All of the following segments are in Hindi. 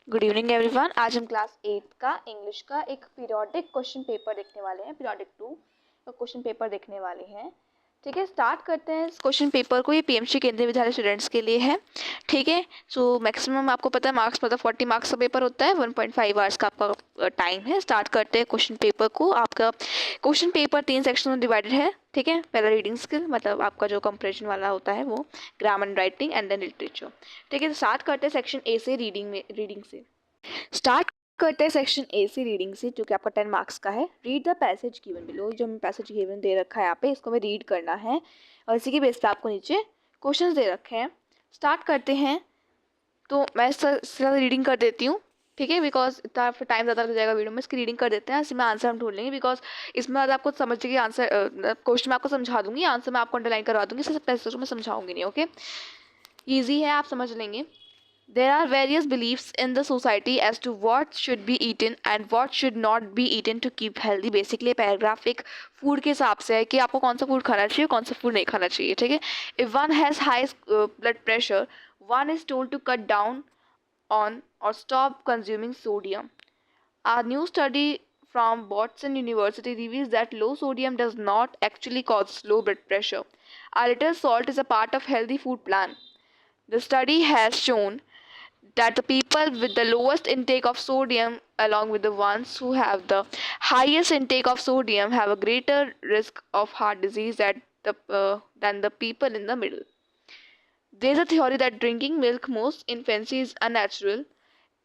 Good evening everyone. आज हम क्लास 8 का इंग्लिश का एक पीरियोडिक क्वेश्चन पेपर देखने वाले हैं। पीरियोडिक 2 का क्वेश्चन पेपर देखने वाले हैं। ठीक है, स्टार्ट करते हैं इस क्वेश्चन पेपर को। ये पीएमसी केंद्रीय विद्यालय स्टूडेंट्स के लिए है। ठीक है, सो मैक्सिमम आपको पता है मार्क्स, मतलब 40 मार्क्स का पेपर होता है। 1.5 आवर्स का आपका टाइम है। स्टार्ट करते हैं क्वेश्चन पेपर को। आपका क्वेश्चन पेपर 3 सेक्शन में डिवाइडेड है। ठीक है, पहला रीडिंग स्किल, मतलब आपका जो कंप्रेशन वाला होता है वो, grammar and writing, and then literature. ठीक है, तो स्टार्ट करते हैं सेक्शन ए से, रीडिंग से। स्टार्ट करते हैं सेक्शन ए से रीडिंग से, जो कि आपका 10 मार्क्स का है। Read the passage given below. जो हमें पैसेज गिवन दे रखा है यहाँ पे, इसको हमें रीड करना है और इसी के बेस पे आपको नीचे क्वेश्चंस दे रखे हैं। स्टार्ट करते हैं। तो मैं इससे रीडिंग कर देती हूँ, ठीक है, बिकॉज इतना फिर टाइम ज़्यादा लग जाएगा वीडियो में। इसकी रीडिंग कर देते हैं, इसमें आंसर हम ढूंढ लेंगे, बिकॉज इसमें ज़्यादा आपको समझिए आंसर, क्वेश्चन मैं आपको समझा दूंगी, आंसर मैं आपको अंडरलाइन करवा दूंगी। इससे पैसेज मैं समझाऊंगी नहीं। ओके, ईजी है, आप समझ लेंगे। There are various beliefs in the society as to what should be eaten and what should not be eaten to keep healthy. Basically paragraph एक फूड के हिसाब से है कि आपको कौन सा फूड खाना चाहिए, कौन सा फूड नहीं खाना चाहिए। ठीक है, if one has high blood pressure, one is told to cut down on or stop consuming sodium. A new study from Boston University reveals that low sodium does not actually cause low blood pressure. A little salt is a part of healthy food plan. The study has shown that the people with the lowest intake of sodium along with the ones who have the highest intake of sodium have a greater risk of heart disease than the people in the middle. There is a theory that drinking milk most infancy is unnatural.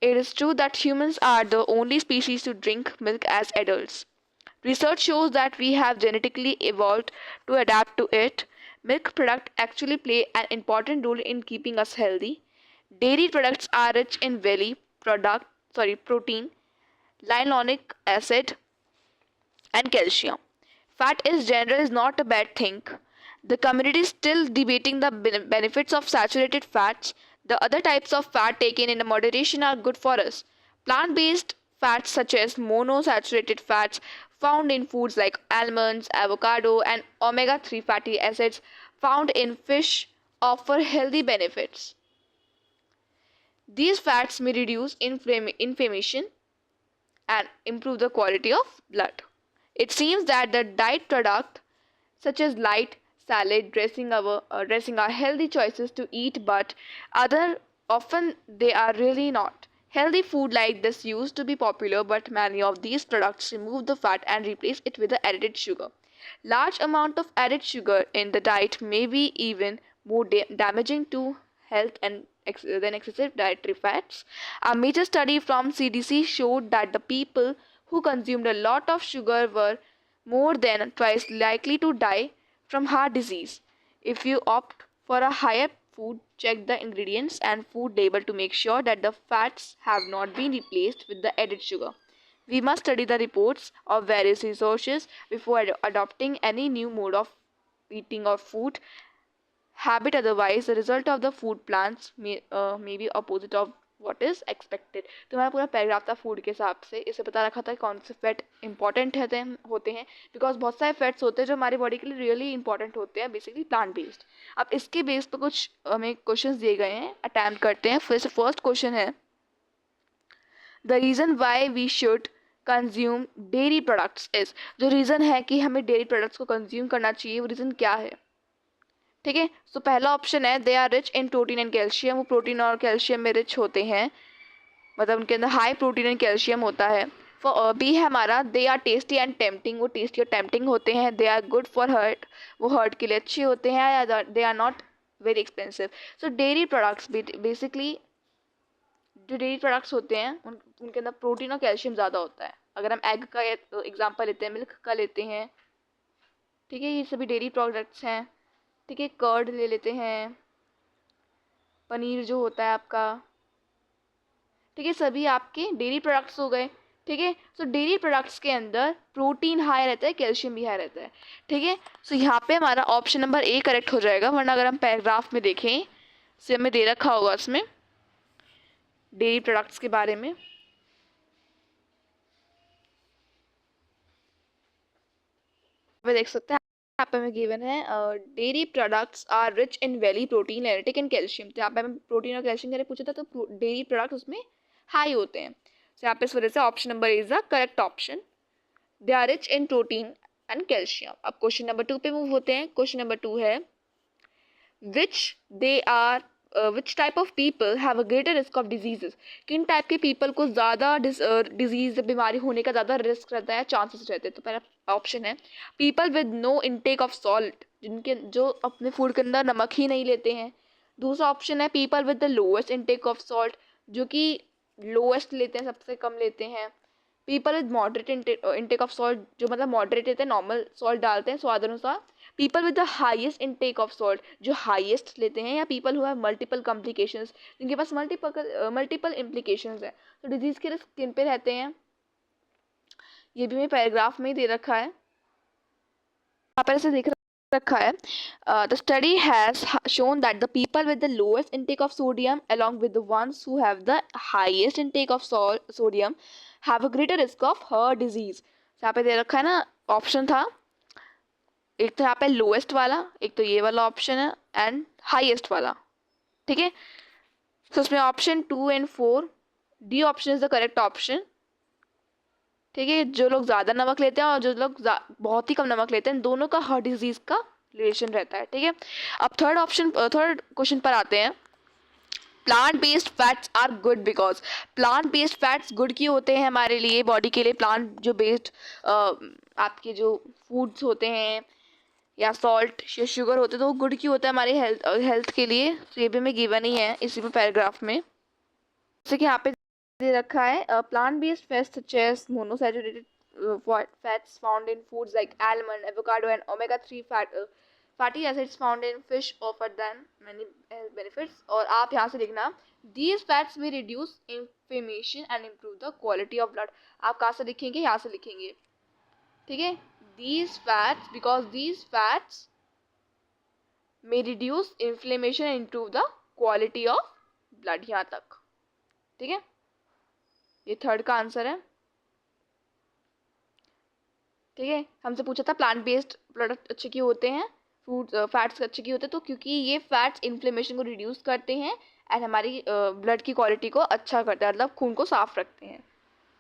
It is true that humans are the only species to drink milk as adults. Research shows that we have genetically evolved to adapt to it. Milk products actually play an important role in keeping us healthy. Dairy products are rich in protein, linoleic acid, and calcium. Fat in general is not a bad thing. The community is still debating the benefits of saturated fats. The other types of fat taken in moderation are good for us. Plant-based fats such as monosaturated fats found in foods like almonds, avocado, and omega-3 fatty acids found in fish offer healthy benefits. These fats may reduce inflammation and improve the quality of blood. It seems that the diet product such as light salad dressing are healthy choices to eat, but other often they are really not. Healthy food like this used to be popular, but many of these products remove the fat and replace it with the added sugar. Large amount of added sugar in the diet may be even more damaging to health than excessive dietary fats. A major study from CDC showed that the people who consumed a lot of sugar were more than twice likely to die from heart disease. If you opt for a higher food, check the ingredients and food label to make sure that the fats have not been replaced with the added sugar. We must study the reports of various resources before adopting any new mode of eating or food habit. Otherwise, the result of the food plans may be opposite of what is expected. तो हमारा पूरा पैराग्राफ था फूड के हिसाब से। इसे बता रखा था कौन से फैट इंपॉर्टेंट होते हैं, बिकॉज बहुत सारे फैट्स होते हैं जो हमारी बॉडी के लिए रियली इंपॉर्टेंट होते हैं, बेसिकली प्लांट बेस्ड। अब इसके बेस पर कुछ हमें क्वेश्चंस दिए गए हैं, अटैम्प्ट करते हैं। फिर से फर्स्ट क्वेश्चन है, the reason why we should consume dairy products is. जो रीज़न है कि हमें डेयरी प्रोडक्ट्स को कंज्यूम करना चाहिए, वो रीज़न क्या है? ठीक है, सो पहला ऑप्शन है they are rich in protein and calcium. वो प्रोटीन और कैल्शियम में रिच होते हैं, मतलब उनके अंदर हाई प्रोटीन एंड कैल्शियम होता है। बी है हमारा, they are tasty and tempting. वो टेस्टी और टेम्पटिंग होते हैं। They are good for heart, वो हर्ट के लिए अच्छे होते हैं। They are not very expensive. So dairy products basically, जो डेयरी प्रोडक्ट्स होते हैं उनके अंदर प्रोटीन और कैल्शियम ज़्यादा होता है। अगर हम एग का एग्जाम्पल लेते हैं, मिल्क का लेते हैं, ठीक है, ये सभी डेयरी प्रोडक्ट्स हैं। ठीक है, कर्ड ले लेते हैं, पनीर जो होता है आपका, ठीक है, सभी आपके डेयरी प्रोडक्ट्स हो गए। ठीक है, सो डेयरी प्रोडक्ट्स के अंदर प्रोटीन हाई रहता है, कैल्शियम भी हाई रहता है। ठीक है, सो यहाँ पे हमारा ऑप्शन नंबर ए करेक्ट हो जाएगा, वरना अगर हम पैराग्राफ में देखें से हमें दे रखा होगा उसमें डेयरी प्रोडक्ट्स के बारे में। देख सकते हैं यहाँ पे हमें गिवन है dairy products are rich in whey protein, एनेटिक एंड कैल्शियम। तो यहाँ पे हमें प्रोटीन और कैल्शियम के लिए पूछा था, तो डेयरी प्रोडक्ट उसमें हाई होते हैं। तो यहाँ पे इस वजह से option number is the correct option. They are rich in protein and calcium. अब क्वेश्चन नंबर 2 पे मूव होते हैं। क्वेश्चन नंबर 2 है which type of people have a greater risk of diseases? किन टाइप के पीपल को ज़्यादा डिजीज बीमारी होने का ज़्यादा रिस्क रहता है, चांसेस रहते हैं? तो पहला ऑप्शन है people with no intake of salt, जिनके जो अपने फूड के अंदर नमक ही नहीं लेते हैं। दूसरा ऑप्शन है people with the lowest intake of salt, जो कि लोएस्ट लेते हैं, सबसे कम लेते हैं। People with moderate intake of salt, जो मतलब मॉडरेट लेते हैं, नॉर्मल सॉल्ट डालते हैं स्वाद अनुसार। People with the highest intake of salt, जो हाईएस्ट लेते हैं। या people who have multiple complications, जिनके पास मल्टीपल इम्प्लीकेशंस है। तो डिजीज़ के रिस्क किन पे रहते हैं, ये भी मैं पैराग्राफ में ही दे रखा है, यहाँ पर ऐसे देख रखा है। The study has shown that the people with the lowest intake of sodium along with the ones who have the highest intake of sodium have a greater risk of heart disease. यहाँ पे दे रखा है ना, ऑप्शन था एक तो यहाँ पे लोएस्ट वाला, एक तो ये वाला ऑप्शन है, एंड हाईएस्ट वाला। ठीक है, तो उसमें option 2 and 4 D option is the correct option. ठीक है, जो लोग ज़्यादा नमक लेते हैं और जो लोग बहुत ही कम नमक लेते हैं, दोनों का हार्ट डिजीज़ का रिलेशन रहता है। ठीक है, अब थर्ड क्वेश्चन पर आते हैं। Plant based fats are good because, plant based fats good क्यों होते हैं हमारे लिए, बॉडी के लिए? प्लांट जो बेस्ड आपके जो फूड्स होते हैं या सॉल्ट या शुगर होते हैं, तो वो गुड क्यों होता है हमारे हेल्थ के लिए? तो ये भी हमें गिवन ही है इसी में पैराग्राफ में। जैसे कि यहाँ पे दे रखा है plant based fats such as monosaturated fats found in foods like almond, avocado and omega-3 fatty acids found in fish offer than many health benefits। और आप यहाँ से लिखना these fats may reduce inflammation and improve the quality of blood। आप कहाँ से लिखेंगे? यहाँ से लिखेंगे। ठीक है, these fats because these fats may reduce inflammation and improve the quality of blood, यहाँ तक। ठीक है, ये थर्ड का आंसर है। ठीक है, हमसे पूछा था प्लांट बेस्ड प्रोडक्ट अच्छे क्यों होते हैं, फ्रूट फैट्स अच्छे क्यों होते हैं? तो क्योंकि ये फैट्स इन्फ्लेमेशन को रिड्यूस करते हैं एंड हमारी ब्लड की क्वालिटी को अच्छा करते हैं, मतलब खून को साफ रखते हैं।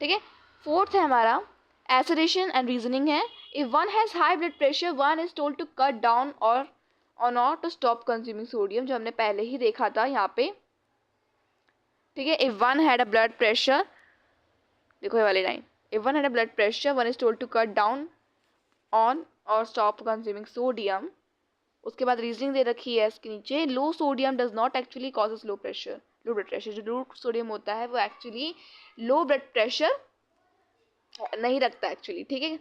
ठीक है, फोर्थ है हमारा एसिडेशन एंड रीजनिंग है। If one has high blood pressure one is told to cut down or not to stop consuming sodium, जो हमने पहले ही देखा था यहाँ पे। ठीक है, if one had a blood pressure, देखो ये वाली line, if one had a blood pressure one is told to cut down on or stop consuming sodium। उसके बाद रीजनिंग दे रखी है इसके नीचे, low sodium does not actually causes low blood pressure. जो लो सोडियम होता है वो एक्चुअली लो ब्लड प्रेशर नहीं रखता एक्चुअली। ठीक है,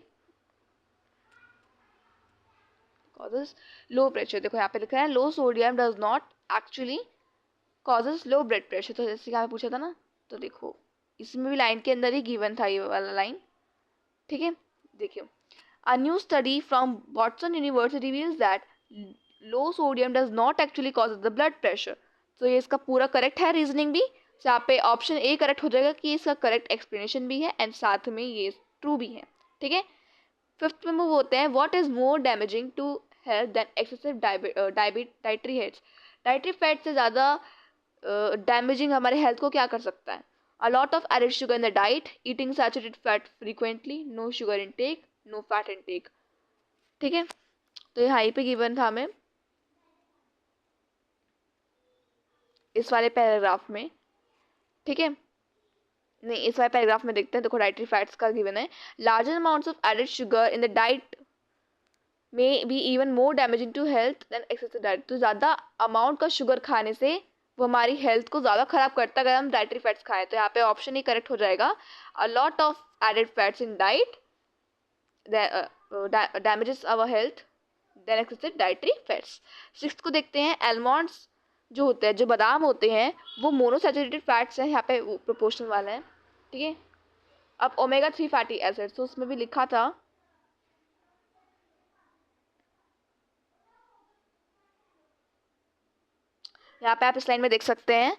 कॉजेज लो प्रेशर, देखो यहाँ पे लिखा है low sodium does not actually causes low blood pressure. तो जैसे यहाँ पे पूछा था ना, तो देखो इसमें भी लाइन के अंदर ही गिवन था ये वाला लाइन। ठीक है, देखिए a new study from Watson university reveals that low sodium does not actually causes the blood pressure. तो ये इसका पूरा करेक्ट है रीजनिंग भी। तो यहाँ पे ऑप्शन ए करेक्ट हो जाएगा कि इसका करेक्ट एक्सप्लेनेशन भी है एंड साथ में ये ट्रू भी है। ठीक है, फिफ्थ में मूव होते हैं। What is more damaging to health than excessive dietary fats? Dietary fat से ज़्यादा डैमेजिंग हमारे हेल्थ को क्या कर सकता है? A lot of added sugar in the diet, eating saturated fat frequently, no sugar intake, no fat intake। ठीक है, तो ये हाई पे गिवन था हमें इस वाले पैराग्राफ में। ठीक है, नहीं इस वाले पैराग्राफ में देखते हैं। देखो डाइटरी फैट्स का गिवन है, larger amounts of added sugar in the diet may be even more damaging to health than excessive diet. तो ज़्यादा अमाउंट का शुगर खाने से वो हमारी हेल्थ को ज़्यादा ख़राब करता है अगर हम डाइटरी फैट्स खाएं। तो यहाँ पे ऑप्शन ही करेक्ट हो जाएगा, a lot of added fats in diet damages our health than excessive dietary fats. Sixth को देखते हैं, एलमंड्स जो होते हैं, जो बादाम होते हैं, वो मोनोसैचुरेटेड फैट्स हैं, यहाँ पे प्रोपोर्शनल वाला है। ठीक है, अब ओमेगा 3 फैटी एसिड्स, तो उसमें भी लिखा था यहाँ पे आप इस लाइन में देख सकते हैं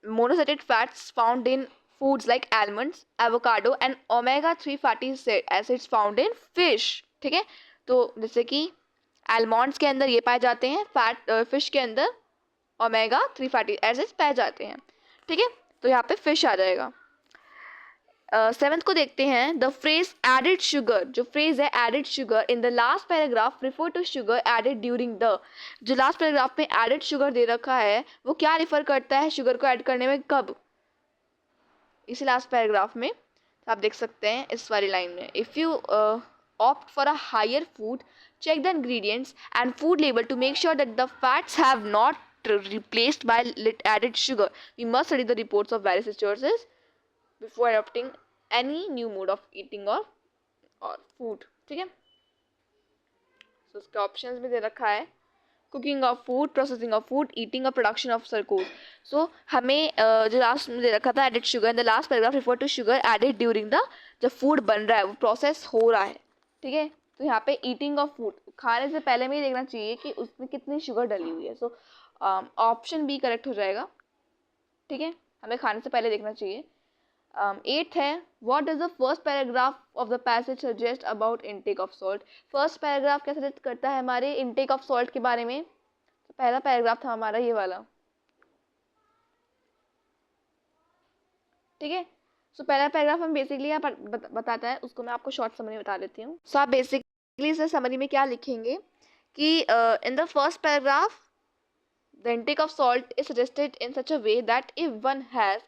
monosaturated fats found in foods like almonds, avocado and omega 3 fatty acids found in fish. ठीक है, तो जैसे कि आलमंड्स के अंदर ये पाए जाते हैं, फिश के अंदर ओमेगा 3 फैटी एसिड्स पाए जाते हैं। ठीक है, तो यहाँ पे फिश आ जाएगा। सेवेंथ को देखते हैं। द फ्रेज एडेड शुगर, जो फ्रेज है added sugar in the last paragraph refer to sugar added during the, जो लास्ट पैराग्राफ में एडेड शुगर दे रखा है वो क्या रिफर करता है शुगर को ऐड करने में, कब, इसी लास्ट पैराग्राफ में। तो आप देख सकते हैं इस वाली लाइन में, if you opt for a higher food check the ingredients and food label to make sure that the fats have not replaced by added sugar. We must study the reports of various sources before adopting any new mode of eating or food. ठीक है, so इसके ऑप्शंस में दे रखा है cooking of food, processing of food, eating और प्रोडक्शन ऑफ सरकोज। सो हमें जो लास्ट में दे रखा था added sugar in the last paragraph refer to sugar added during the, जब फूड बन रहा है वो प्रोसेस हो रहा है। ठीक है, तो यहाँ पे ईटिंग ऑफ फूड, खाने से पहले में ही देखना चाहिए कि उसमें कितनी शुगर डली हुई है। सो ऑप्शन बी करेक्ट हो जाएगा। ठीक है, हमें खाने से पहले देखना चाहिए। एट्थ है what does the first paragraph of the passage suggest about intake of salt. First paragraph क्या सजेस्ट करता है हमारे इनटेक ऑफ सॉल्ट के बारे में। तो पहला पैराग्राफ था हमारा ये वाला। ठीक है, सो पहला पैराग्राफ हम बेसिकली यहाँ बताता है, उसको मैं आपको शॉर्ट समरी में बता देती हूँ। सो आप बेसिकली इस समरी में क्या लिखेंगे कि in the first paragraph the intake of salt is suggested in such a way that if one has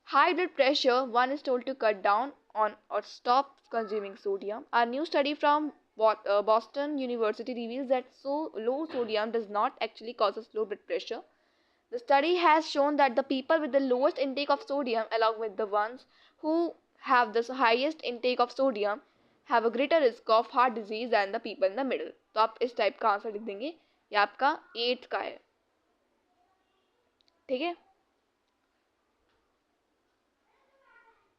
high blood pressure, one is told to cut down on or stop consuming sodium. A new study from Boston University reveals that so low sodium does not actually causes low blood pressure. The study has shown that the people with the lowest intake of sodium, along with the ones who have the highest intake of sodium, have a greater risk of heart disease than the people in the middle. तो आप इस टाइप का आंसर लिख देंगे। ये आपका 8th का है। ठीक है,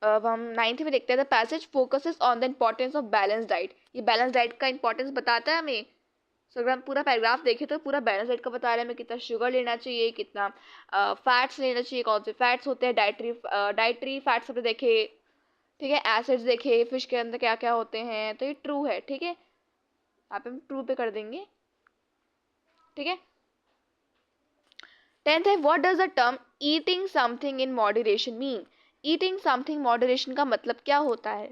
अब हम 9th में देखते हैं। The passage focuses on the importance of balance diet. ये बैलेंस डाइट का इंपॉर्टेंस बताता है हमें। सो अगर हम पूरा पैराग्राफ देखें तो पूरा बैलेंस डाइट का बता रहे हैं हमें, कितना शुगर लेना चाहिए, कितना फैट्स लेना चाहिए, कौन से फैट्स होते हैं, डाइटरी फैट्स अपने देखे। ठीक है, एसिड्स देखे, फिश के अंदर क्या क्या होते हैं। तो ये ट्रू है। ठीक है, आप हम ट्रू पे कर देंगे। ठीक है, 10th है what does the term eating something in moderation mean. Eating something moderation का मतलब क्या होता है,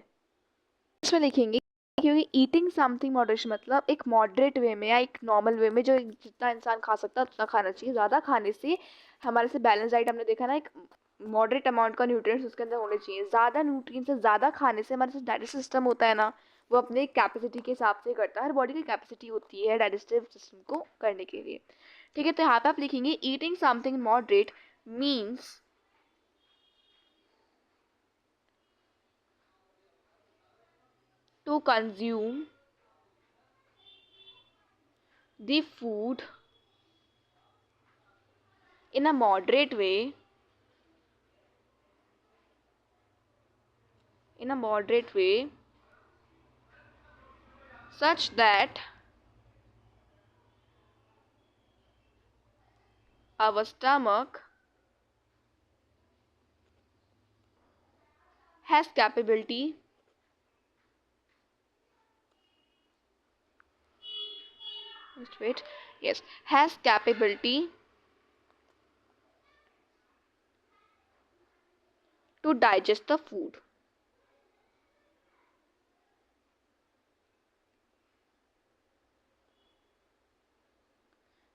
इसमें लिखेंगे। क्योंकि ईटिंग समथिंग मॉडरेशन मतलब एक मॉडरेट वे में या एक नॉर्मल वे में, जो जितना इंसान खा सकता है उतना खाना चाहिए। ज़्यादा खाने से हमारे से बैलेंस डाइट हमने देखा ना, एक मॉडरेट अमाउंट का न्यूट्रिएंट्स उसके अंदर होने चाहिए। ज़्यादा न्यूट्रिएंट्स से ज़्यादा खाने से हमारे डाइजेस्टिव सिस्टम होता है ना, वो अपने कैपेसिटी के हिसाब से करता है। हर बॉडी की कैपेसिटी होती है डाइजेस्टिव सिस्टम को करने के लिए। ठीक है, तो यहाँ पे आप लिखेंगे eating something moderate means to consume the food in a moderate way, such that our stomach has capability has capability to digest the food.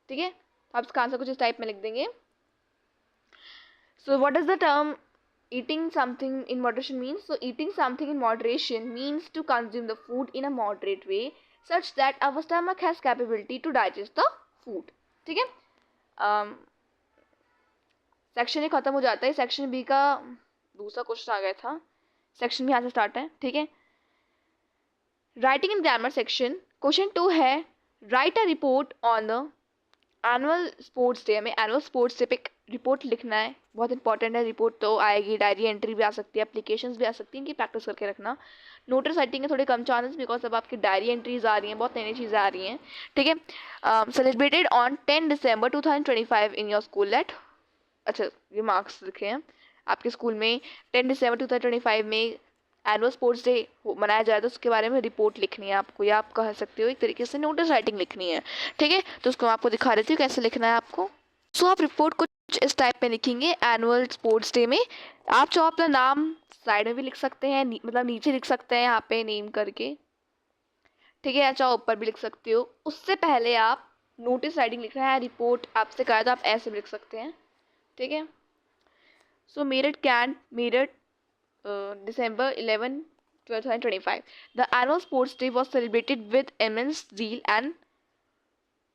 ठीक है, तो आप इसका आंसर कुछ इस टाइप में लिख देंगे। So what is the term eating something in moderation means? So eating something in moderation means to consume the food in a moderate way such that our stomach has capability to digest the food. ठीक है, सेक्शन ए खत्म हो जाता है। सेक्शन बी का दूसरा क्वेश्चन आ गया था। सेक्शन भी यहाँ से स्टार्ट है। ठीक है, writing in grammar section question 2 है right a report on the annual sports day. हमें एनुअल स्पोर्ट्स डे पे रिपोर्ट लिखना है, बहुत इंपॉर्टेंट है। रिपोर्ट तो आएगी, डायरी एंट्री भी आ सकती है, एप्लीकेशंस भी आ सकती हैं, कि प्रैक्टिस करके रखना। नोटिस राइटिंग के थोड़े कम चांसेस, बिकॉज अब आपकी डायरी एंट्रीज आ रही हैं, बहुत नई नई चीज़ें आ रही हैं। ठीक है, celebrated on 10 December 2025 in your school late. अच्छा, ये मार्क्स लिखे हैं आपके स्कूल में 10 दिसंबर 2025 में एनुअल स्पोर्ट्स डे मनाया जाए, तो उसके बारे में रिपोर्ट लिखनी है आपको, या आप कह सकते हो एक तरीके से नोटिस राइटिंग लिखनी है। ठीक है, तो उसको मैं आपको दिखा देती हूँ कैसे लिखना है आपको। सो आप रिपोर्ट को इस टाइप में लिखेंगे एनुअल स्पोर्ट्स डे में। आप चाहो अपना नाम साइड में भी लिख सकते हैं, मतलब नीचे लिख सकते हैं यहाँ पे नेम करके, ठीक है, या चाहो ऊपर भी लिख सकते हो। उससे पहले आप नोटिस राइटिंग लिख रहे हैं, रिपोर्ट आपसे कहा तो आप ऐसे भी लिख सकते हैं, ठीक है। सो Meerut cantt, Meerut December 11, 2025. The annual sports day was celebrated with immense zeal and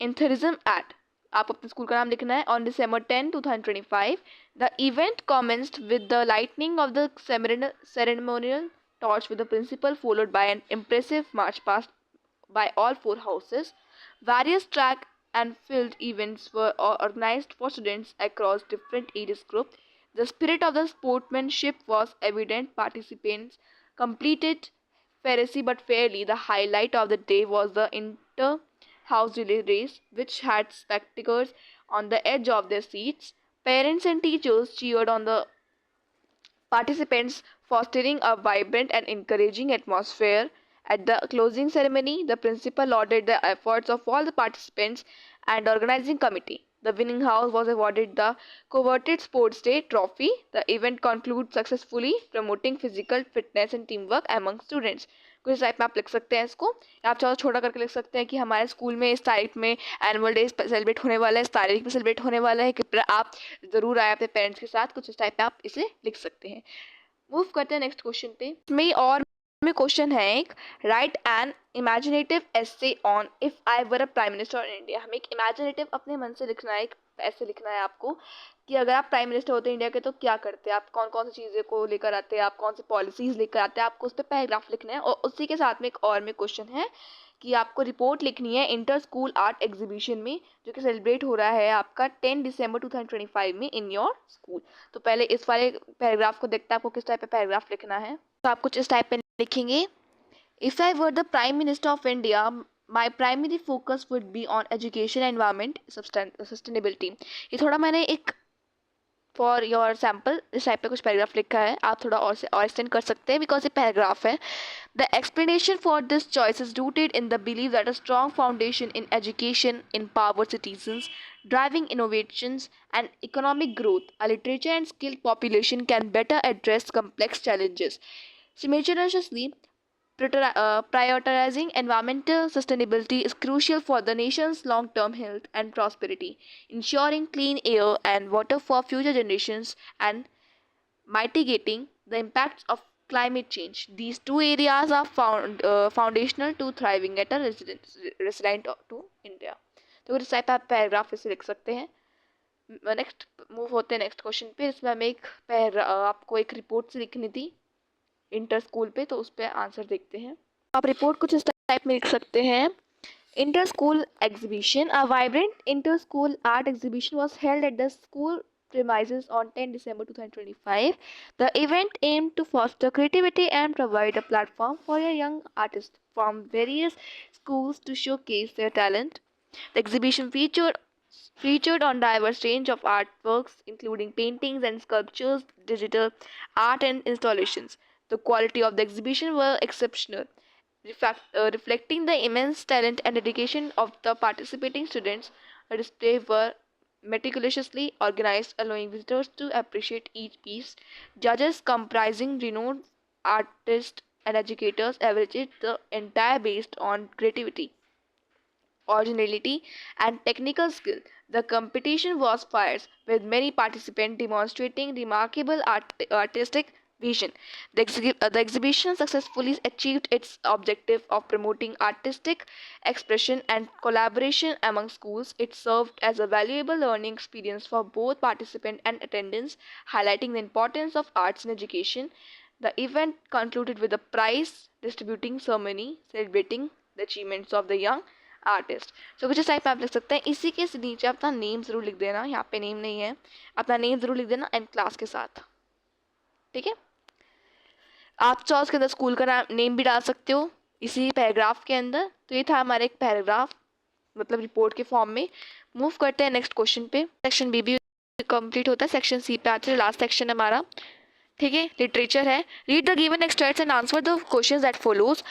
enthusiasm at, आप अपने स्कूल का नाम लिखना है, on December 10, 2025. The event commenced with the lighting of the ceremonial torch with the principal, followed by an impressive march past by all four houses. Various track and field events were organized for students across different age groups. The spirit of the sportsmanship was evident. Participants completed fairly but fairly. The highlight of the day was the inter-house relay race, which had spectators on the edge of their seats. Parents and teachers cheered on the participants, fostering a vibrant and encouraging atmosphere. At the closing ceremony, the principal lauded the efforts of all the participants and organizing committee. The winning house was awarded the coveted Sports Day trophy. The event concluded successfully, promoting physical fitness and teamwork among students. कुछ टाइप में आप लिख सकते हैं इसको, आप चाहो छोटा करके लिख सकते हैं कि हमारे स्कूल में इस तारीख में एनुअल डे सेलिब्रेट होने वाला है, इस तारीख में सेलिब्रेट होने वाला है, कृपया आप ज़रूर आए अपने पेरेंट्स के साथ। कुछ इस टाइप में आप इसे लिख सकते हैं। मूव करते हैं नेक्स्ट क्वेश्चन पे। इसमें और में क्वेश्चन है एक, write an imaginative essay on if I were a prime minister in India. हमें एक इमेजिनेटिव अपने मन से लिखना है, एक ऐसे लिखना है आपको कि अगर आप प्राइम मिनिस्टर होते इंडिया के तो क्या करते, आप कौन कौन सी चीज़ें को लेकर आते, आप कौन सी पॉलिसीज़ लेकर आते हैं, आपको उस पर पैराग्राफ लिखना है। और उसी के साथ में एक और में क्वेश्चन है कि आपको रिपोर्ट लिखनी है इंटर स्कूल आर्ट एग्जीबिशन में, जो कि सेलिब्रेट हो रहा है आपका 10 दिसंबर 2025 में इन योर स्कूल। तो पहले इस वाले पैराग्राफ को देखते हैं आपको किस टाइप का पैराग्राफ लिखना है। तो आप कुछ इस टाइप में लिखेंगे, if I were the prime minister of India my primary focus would be on education, environment, sustainability. ये थोड़ा मैंने एक फॉर योर सैम्पल इस टाइप पे कुछ पैराग्राफ लिखा है, आप थोड़ा और से और एक्सटेंड कर सकते हैं बिकॉज ये पैराग्राफ है। The explanation for this choice is rooted in the believe that a strong foundation in education in power citizens driving innovations and economic growth, a literature and skilled population can better address complex challenges. Simultaneously, prioritizing environmental sustainability is crucial for the nation's long-term health and prosperity. Ensuring clean air and water for future generations and mitigating the impacts of climate change. These two areas are foundational to thriving at a resilient to India. तो इस टाइप आप पैराग्राफ इसे लिख सकते हैं। नेक्स्ट मूव होते हैं नेक्स्ट क्वेश्चन पे। इसमें हमें एक आपको एक रिपोर्ट से लिखनी थी इंटर स्कूल पे, तो उस पर आंसर देखते हैं। आप रिपोर्ट कुछ इस टाइप में लिख सकते हैं, inter school exhibition, a vibrant inter school art exhibition was held at the school premises on 10 December 2025. The event aimed to foster creativity and provide a platform for young artists from various schools to showcase their talent. The exhibition featured on diverse range of artworks including paintings and sculptures, digital art and installations. The quality of the exhibition were exceptional, reflecting the immense talent and dedication of the participating students. The display were meticulously organized, allowing visitors to appreciate each piece. Judges comprising renowned artists and educators evaluated the entire based on creativity, originality, and technical skill. The competition was fierce, with many participants demonstrating remarkable artistic vision. The exhibition successfully achieved its objective of promoting artistic expression and collaboration among schools. It served as a valuable learning experience for both participants and attendants, highlighting the importance of arts in education. The event concluded with a prize distributing ceremony celebrating the achievements of the young artist. So कुछ इस टाइप में आप लिख सकते हैं। इसी के नीचे अपना नेम ज़रूर लिख देना, यहाँ पे नेम नहीं है, अपना नेम ज़रूर लिख देना एंड क्लास के साथ, ठीक है। आप चाहो उसके अंदर स्कूल का नेम भी डाल सकते हो इसी पैराग्राफ के अंदर। तो ये था हमारा एक पैराग्राफ, मतलब रिपोर्ट के फॉर्म में। मूव करते हैं नेक्स्ट क्वेश्चन पे। सेक्शन बी भी कंप्लीट होता है, सेक्शन सी पे आते हैं, लास्ट सेक्शन हमारा, ठीक है, लिटरेचर है। Read the given extracts and answer the questions that follows.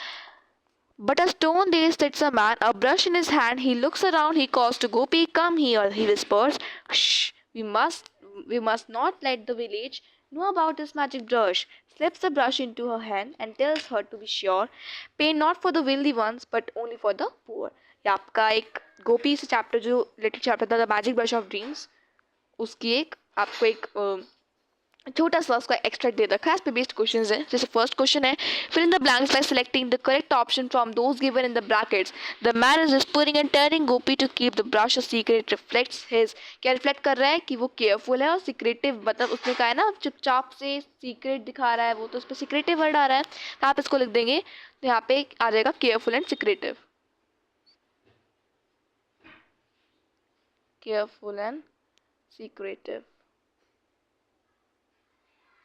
But a stone there sits a man, a brush in his hand. He looks around, he calls to Gopi, come here, he whispers. Shh, we must not let the village know about this magic brush. Slips the brush into her hand and tells her to be sure, pay not for the wealthy ones but only for the poor. ये आपका एक गोपी से चैप्टर जो लिटिल चैप्टर था the magic brush of dreams, उसकी एक आपको एक छोटा सा उसका एक्सट्रैक्ट दे रखा है. इस पे बेस्ड क्वेश्चन है. जैसे फर्स्ट क्वेश्चन है, fill in the blanks by selecting the correct option from those given in the brackets. The man is whispering and telling Gopi to keep the brush a secret reflects his. क्या रिफ्लेक्ट कर रहा है कि वो केयरफुल है और सीक्रेटिव, मतलब उसने कहा है ना चुपचाप से सीक्रेट दिखा रहा है वो, तो उस पर सीक्रेटिव वर्ड आ रहा है तो आप इसको लिख देंगे. तो यहाँ पे आ जाएगा careful and secretive. Careful and secretive.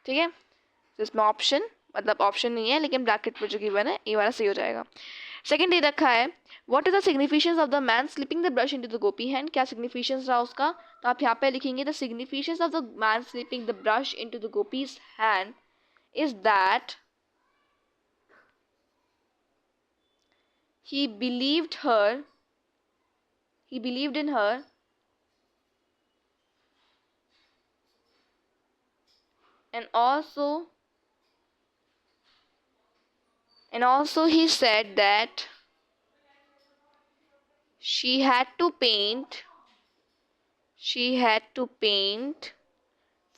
ठीक है, तो इसमें ऑप्शन मतलब ऑप्शन नहीं है लेकिन ब्रैकेट में जो गिवन है ये वाला सही हो जाएगा. सेकंड दे रखा है, what is the significance of the man slipping the brush into the Gopi hand. क्या सिग्निफिकेंस रहा उसका, तो आप यहाँ पे लिखेंगे the significance of the man slipping the brush into the Gopi's hand is that he believed in her and also he said that she had to paint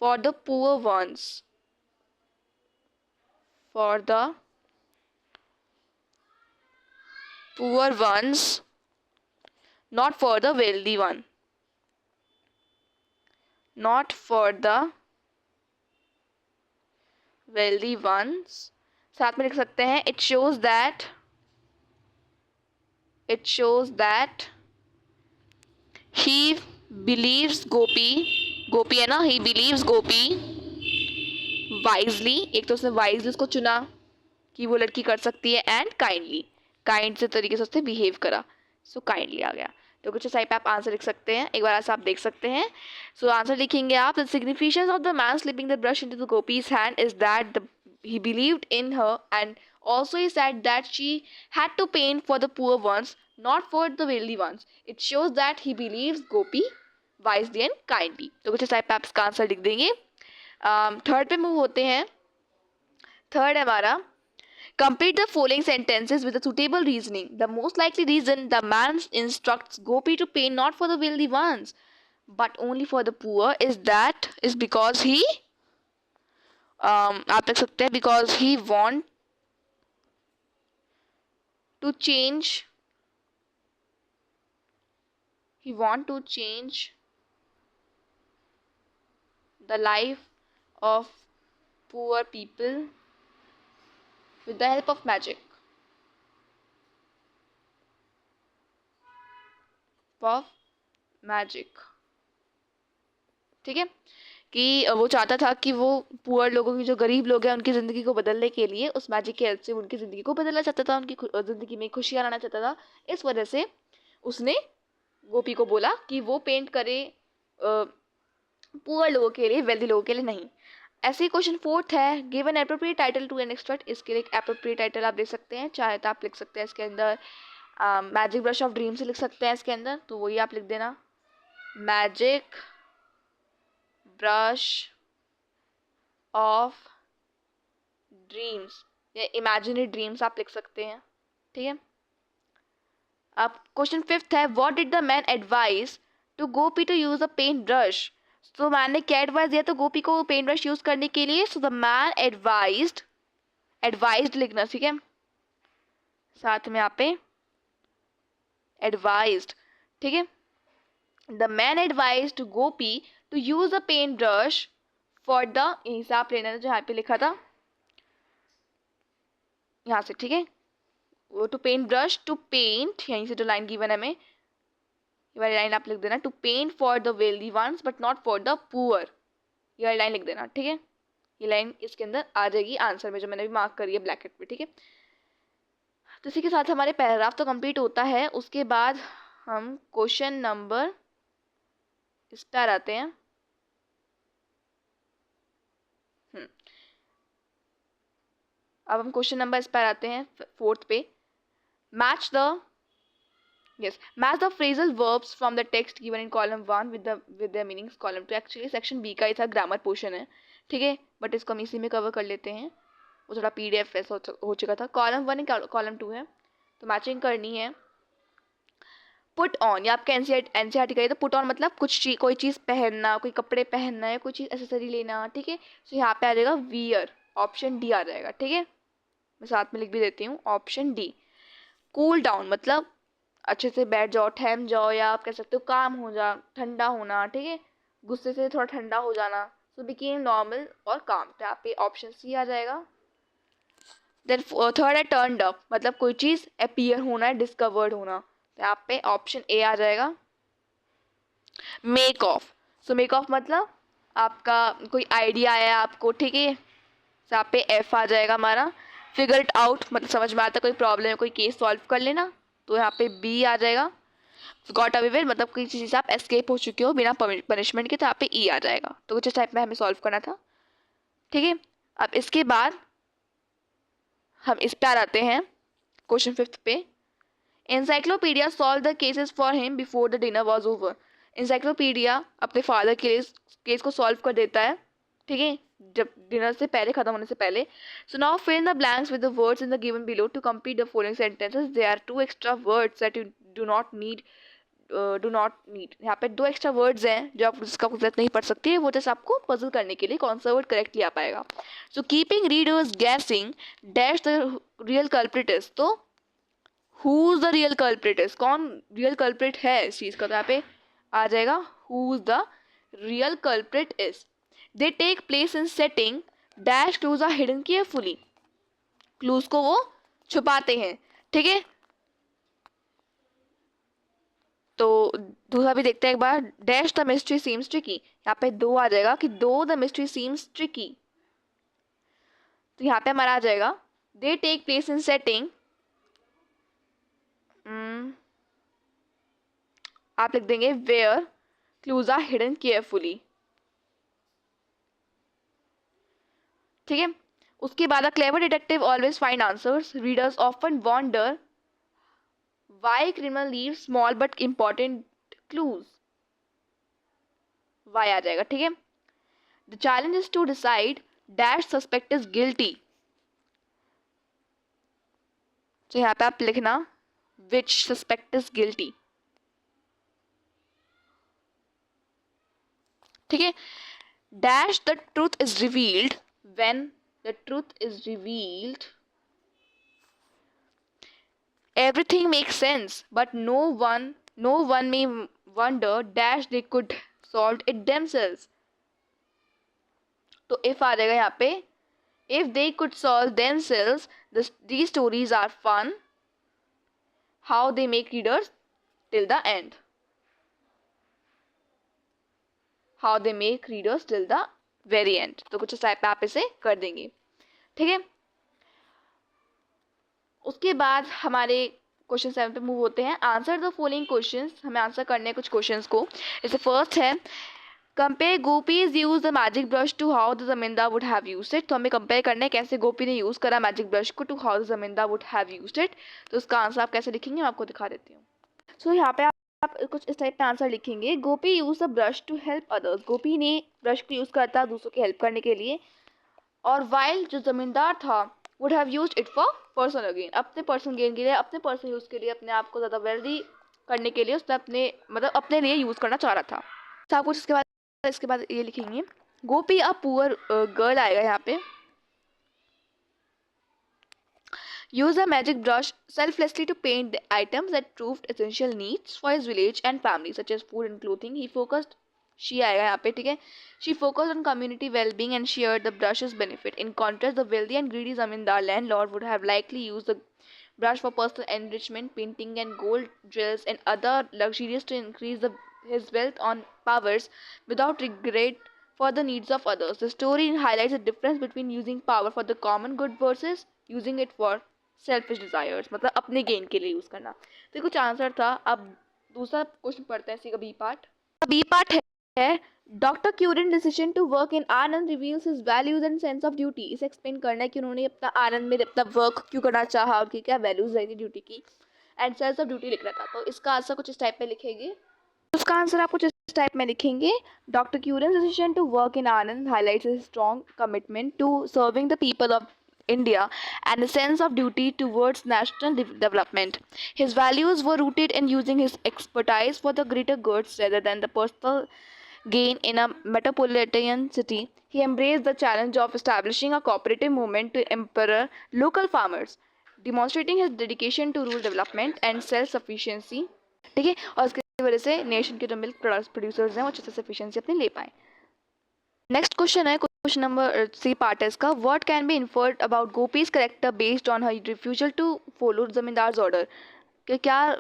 for the poor ones, not for the wealthy one, not for the wealthy ones. साथ में लिख सकते हैं, it shows that he believes गोपी है ना, he believes गोपी wisely. एक तो उसने wisely उसको चुना कि वो लड़की कर सकती है, एंड काइंड से तरीके से उसने बिहेव करा, सो काइंडली आ गया. तो कुछ साइड पे आप आंसर लिख सकते हैं, एक बार ऐसा आप देख सकते हैं. सो आंसर लिखेंगे आप, the significance of the man slipping the brush into the Gopi's hand is that he believed in her and also he said that she had to paint for the poor ones, not for the wealthy ones. It shows that he believes Gopi wisely and kindly. तो कुछ साइड पे आप इसका आंसर लिख देंगे. थर्ड पे मूव होते हैं. थर्ड है हमारा, complete the following sentences with a suitable reasoning. The most likely reason the man instructs Gopi to pay not for the wealthy ones but only for the poor is because he आप लिख सकते हैं because he want to change the life of poor people with the help of magic. ठीक है, कि वो चाहता था कि वो पुअर लोगों की, जो गरीब लोग हैं, उनकी ज़िंदगी को बदलने के लिए उस मैजिक की हेल्प से उनकी ज़िंदगी को बदलना चाहता था, उनकी ज़िंदगी में खुशियाँ लाना चाहता था. इस वजह से उसने गोपी को बोला कि वो पेंट करे पुअर लोगों के लिए, वेल्दी लोगों के लिए नहीं. ऐसे ही क्वेश्चन फोर्थ है, give an appropriate title to an extract. इसके लिए एक एप्रोप्रिएट टाइटल आप दे सकते हैं, चाहे तो आप लिख सकते हैं इसके अंदर मैजिक ब्रश ऑफ ड्रीम से लिख सकते हैं इसके अंदर, तो वही आप लिख देना, मैजिक ब्रश ऑफ ड्रीम्स या इमेजिनरी ड्रीम्स आप लिख सकते हैं. ठीक है, अब क्वेश्चन फिफ्थ है, what did the man advise to Gopi to use a paint brush. तो मैन ने क्या एडवाइस दिया तो गोपी को पेंट ब्रश यूज करने के लिए. सो द मैन एडवाइज्ड लिखना. ठीक है, साथ में यहाँ पे एडवाइज्ड. ठीक है, the man advise to Gopi to use a paint brush for the, यहीं से आप लेना जो यहाँ पे लिखा था यहाँ से. ठीक है, वो to paint brush to paint, यहीं से जो लाइन गिवन है हमें, ये वाली लाइन आप लिख देना, to paint for the wealthy ones but not for the poor. ये वाली लाइन लिख देना. ठीक है, ये लाइन इसके अंदर आ जाएगी आंसर में जो मैंने भी मार्क करी है ब्लैकेट पे. ठीक है, तो इसी के साथ हमारे पैराग्राफ तो कंप्लीट होता है. उसके बाद हम क्वेश्चन नंबर इस पर आते हैं. अब हम क्वेश्चन नंबर इस पर आते हैं फोर्थ पे. Match the Yes, match the phrasal verbs from the text given in column 1 with their meanings column 2. Actually section B का ही था, ग्रामर पोर्शन है, ठीक है, बट इसको हम इसी में कवर कर लेते हैं, वो थोड़ा पीडीएफ ऐसा हो चुका था. कॉलम 1 है, कॉलम 2 है, तो मैचिंग करनी है. पुट ऑन, या आपका एनसीईआरटी का है, तो पुट ऑन मतलब कोई चीज़ पहनना, कोई कपड़े पहनना या कोई चीज़ एसेसरी लेना, ठीक है. तो यहाँ पे आ जाएगा वियर, ऑप्शन डी आ जाएगा, ठीक है. मैं साथ में लिख भी देती हूँ, ऑप्शन डी. कूल डाउन मतलब अच्छे से बैठ जाओ, ठहम जाओ, या आप कह सकते हो काम हो जा, ठंडा होना, ठीक है, गुस्से से थोड़ा ठंडा हो जाना. सो बिकेम नॉर्मल और काम, तो यहाँ पे ऑप्शन सी आ जाएगा. देन थर्ड है टर्न्ड अप, मतलब कोई चीज़ अपीयर होना है, डिस्कवर्ड होना, तो यहाँ पे ऑप्शन ए आ जाएगा. Make of, so make of मतलब आपका कोई आइडिया आया आपको, ठीक है, तो यहाँ पे एफ आ जाएगा हमारा. फिगर इट आउट मतलब समझ में आता है, कोई प्रॉब्लम है, कोई केस सॉल्व कर लेना, तो यहाँ पे बी आ जाएगा. गॉट अवे विद मतलब किसी चीज़ से आप एस्केप हो चुके हो बिना पनिशमेंट के, तो यहाँ पे ई आ जाएगा. तो कुछ इस टाइप में हमें सॉल्व करना था, ठीक है. अब इसके बाद हम इस पर आते हैं क्वेश्चन 5 पे. Encyclopedia solve the cases for him before the dinner was over. Encyclopedia अपने फादर के केस को सॉल्व कर देता है, ठीक है, जब डिनर से पहले, खत्म होने से पहले. So now fill in the blanks with the words in the given below to complete the following sentences. There are 2 extra words that you do not need. यहाँ पे 2 एक्स्ट्रा वर्ड्स हैं जो आप जिसका जरूरत नहीं पढ़ सकती है, वो जैसे आपको पजल करने के लिए कौन सा वर्ड करेक्टली आ पाएगा. So keeping readers guessing dash the real culprit is. तो who is the real culprit is, कौन रियल कल्प्रिट है इस चीज़ का, तो यहाँ पे आ जाएगा who is the real culprit is. They take place in setting dash clues are hidden carefully. Clues को वो छुपाते हैं, ठीक है. तो दूसरा भी देखते हैं एक बार. Dash the mystery seems tricky, यहाँ पे 2 आ जाएगा कि दो द मिस्ट्री सीम्स ट्रिकी. तो यहाँ पे हमारा आ जाएगा they take place in setting, आप लिख देंगे where clues are hidden carefully, ठीक है. उसके बाद a clever detective always find answers. Readers often wonder why criminal leave small but important clues. Why आ जाएगा, ठीक है. The challenge is to decide dash suspect is guilty. तो यहाँ पे आप लिखना विच सस्पेक्ट इज गिल्टी, ठीक है. Dash the truth is revealed when the truth is revealed everything makes sense but no one may wonder dash they could solve it themselves. तो if आ जाएगा यहाँ पे if they could solve themselves these stories are fun how they make readers till the end, how they make readers till the very end. तो कुछ इस टाइप पे आप इसे कर देंगे, ठीक है. उसके बाद हमारे क्वेश्चन 7 पे मूव होते हैं. आंसर द फॉलोइंग क्वेश्चंस, हमें आंसर करने हैं कुछ क्वेश्चंस को. जैसे फर्स्ट है compare Gopi's use the magic brush to how the zamindar would have used it. तो हमें कंपेयर करना है कैसे गोपी ने यूज़ करा मैजिक ब्रश को to how the zamindar would have used it. तो उसका आंसर आप कैसे लिखेंगे मैं आपको दिखा देती हूँ. सो यहाँ पे आप कुछ इस टाइप का आंसर लिखेंगे. Gopi use the brush to help others. Gopi ने ब्रश को यूज़ करता है दूसरों की हेल्प करने के लिए. और वाइल जो जमींदार था would have used it for personal gain, अपने पर्सनल गेन के लिए, अपने पर्सनल यूज़ के लिए, अपने आप को ज़्यादा वेल्दी करने के लिए उसने अपने मतलब अपने लिए यूज़ करना चाह रहा था. तो आप कुछ इसके बाद ये लिखेंगे गोपी अ पुअर गर्ल आएगा यहाँ पे. use a magic brush selflessly to paint the items that proved essential needs for his village and family such as food and clothing. He focused she आएगा यहाँ पे, ठीक है. She focused on community well-being and shared the brush's benefit. In contrast, the wealthy and greedy zamindar landlord would have likely used the brush for personal enrichment, painting and gold drills and other luxuries to increase his wealth on powers without regret for the needs of others. The story highlights the difference between using power for the common good versus using it for selfish desires, मतलब अपने गेन के लिए यूज करना. तो कुछ आंसर था. अब दूसरा क्वेश्चन पढ़ते हैं, इसी का बी पार्ट. बी पार्ट है doctor Kurien decision to work in Anand reveals his values and sense of duty. इसे एक्सप्लेन करना है कि उन्होंने अपना आनंद में अपना वर्क क्यों करना चाहा, उनकी क्या वैल्यूज रही थी ड्यूटी की. एंड सेंस ऑफ ड्यूटी लिखना था। तो इसका आंसर कुछ इस टाइप में लिखेंगे। उसका आंसर आप कुछ इस टाइप में लिखेंगे, doctor Kurien's decision to work in Anand highlights his strong commitment to serving the people of India and a sense of duty towards national development. His values were rooted in using his expertise for the greater goods rather than the personal gain in a metropolitan city. He embraced the challenge of establishing a cooperative movement to empower local farmers, demonstrating his dedication to rural development and self-sufficiency. ठीक है, और इसकी वजह से नेशन के जो मिल्क प्रोड्यूसर्स हैं वो अच्छे से सफिशिएंसी अपनी ले पाए। नेक्स्ट क्वेश्चन है, क्वेश्चन नंबर सी पार्ट है इसका, what can be inferred about Gopi's character based on her refusal to follow zamindar's order. कि क्या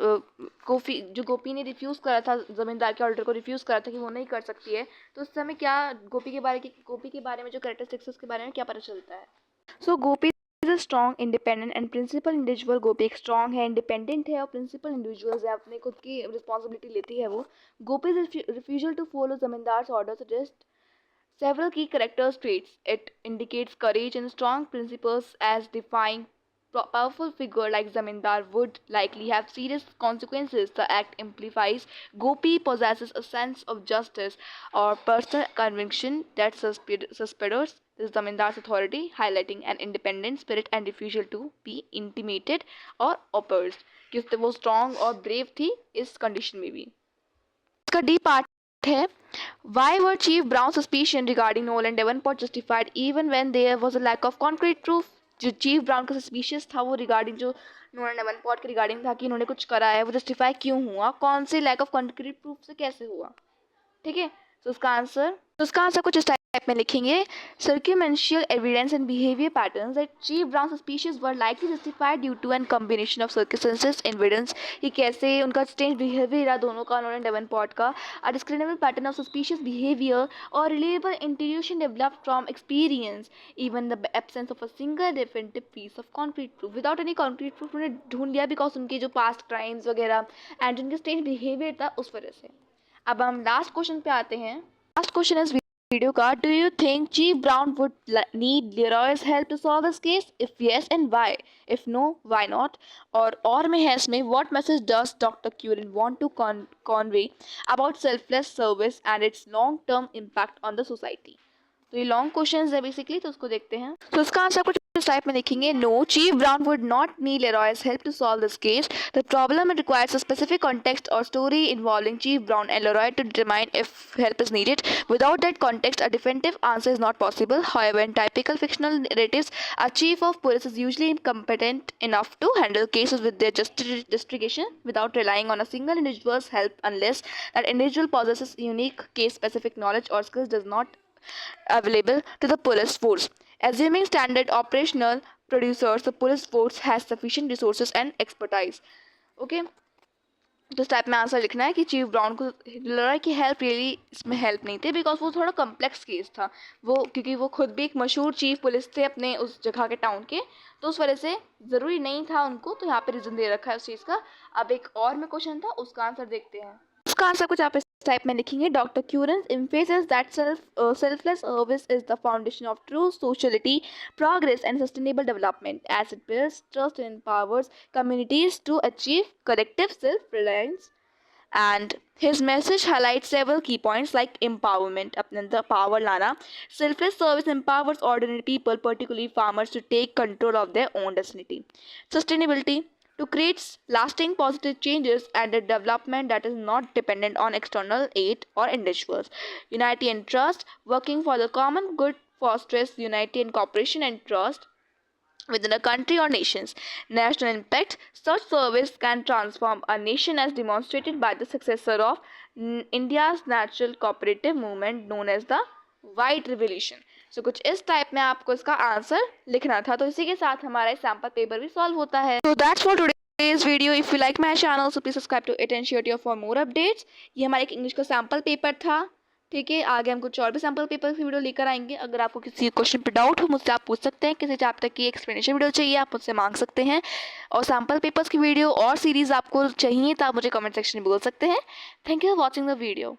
गोपी ने रिफ्यूज़ करा था, ज़मींदार के ऑर्डर को रिफ्यूज़ करा था कि वो नहीं कर सकती है, तो उस समय क्या गोपी के बारे में जो कैरेक्टरिस्टिक्स उसके बारे में क्या पता चलता है। So Gopi is a strong independent and principled individual. Gopi एक स्ट्रॉन्ग है, इंडिपेंडेंट है और प्रिंसिपल इंडिविजुअल्स है, अपने खुद की रिस्पॉन्सिबिलिटी लेती है वो। Gopi refusal to follow zamindar's order suggest several key character traits. It indicates courage and strong principles as defying powerful figure like Zamindar would likely have serious consequences. The act implies Gopi possesses a sense of justice or personal conviction that suspends the Zamindar's authority, highlighting an independent spirit and refusal to be intimidated or oppressed. कि वो strong और brave थी इस condition में भी। इसका डी पार्ट है, why were Chief Brown's suspicion regarding Noel and Davenport justified even when there was a lack of concrete proof। जो चीफ ब्राउन का सस्पिशियस था वो रिगार्डिंग जो नोएल एंड डेवनपोर्ट के रिगार्डिंग था कि इन्होंने कुछ करा है, वो जस्टिफाई क्यों हुआ, कौन से लैक ऑफ कॉन्क्रीट प्रूफ से कैसे हुआ। ठीक है, तो उसका आंसर कुछ इस टाइप में लिखेंगे, circumstantial evidence and behavior patterns that Chief Brown's suspicions were likely justified due to an combination of circumstances evidence कि कैसे उनका strange behavior रहा दोनों का, नोलन डेवनपोर्ट का, a discernible pattern of suspicious behavior or reliable intuition developed from experience, even the absence of a single definitive piece of concrete proof। without any concrete proof उन्होंने ढूंढ लिया बिकॉज उनके जो past crimes वगैरह एंड उनके strange behavior था उस वजह से। अब हम लास्ट क्वेश्चन पे आते हैं। लास्ट क्वेश्चन इस वीडियो का, do you think chief Brown would need Leroy's help to solve this case? If yes and why, if no why not. और में है इसमें, what message does doctor Kurien want to convey about selfless service and its long term impact on the society. तो ये लॉन्ग क्वेश्चन है बेसिकली, तो उसको देखते हैं। तो इसका आंसर कुछ इस टाइप में लिखेंगे, no, chief Brown would not need Leroy's help to solve this case. The problem requires a specific context or story involving chief Brown and Leroy to determine if help is needed. Without that context, a definitive answer is not possible. However, in typical fictional narratives, a chief of police is usually competent enough to handle cases with their justification without relying on a single individual's help unless that individual possesses unique case-specific knowledge or skills does not available to the police force. Assuming standard operational producers, the police force has sufficient resources and expertise. Okay. तो इस टाइप में आंसर लिखना है कि चीफ ब्राउन को लड़ाई की हेल्प रियली इसमें हेल्प नहीं थी बिकॉज वो थोड़ा कम्प्लेक्स केस था, वो क्योंकि वो खुद भी एक मशहूर चीफ पुलिस थे अपने उस जगह के टाउन के, तो उस वजह से ज़रूरी नहीं था उनको, तो यहाँ पे रीज़न दे रखा है उस चीज़ का। अब एक और में क्वेश्चन था, उसका आंसर देखते हैं। उसका आंसर कुछ आप इस टाइप में लिखेंगे, doctor क्यूरेंस emphasizes that selfless service is the foundation of true sociality, progress and sustainable development as it builds trust and empowers communities to achieve collective self-reliance। and his message highlights several key points like empowerment, अपने अंदर power लाना, selfless service empowers ordinary people, particularly farmers, to take control of their own destiny, sustainability, to create lasting positive changes and a development that is not dependent on external aid or individuals, unity and trust, working for the common good fosters unity and cooperation and trust within a country or nations, national impact, such service can transform a nation as demonstrated by the successor of India's natural cooperative movement known as the White Revolution। So कुछ इस टाइप में आपको इसका आंसर लिखना था, तो इसी के साथ हमारा सैम्पल पेपर भी सॉल्व होता है। So that's for today's video. If you like my channel, so please subscribe to it and share it for more updates। ये हमारा एक इंग्लिश का सैम्पल पेपर था, ठीक है। आगे हम कुछ और भी सैम्पल पेपर की वीडियो लेकर आएंगे। अगर आपको किसी क्वेश्चन पे डाउट हो मुझसे आप पूछ सकते हैं, किसी चैप्टर की एक्सप्लेनेशन वीडियो चाहिए आप मुझसे मांग सकते हैं, और सैम्पल पेपर्स की वीडियो और सीरीज़ आपको चाहिए तो आप मुझे कमेंट सेक्शन में बोल सकते हैं। Thank you for watching the video.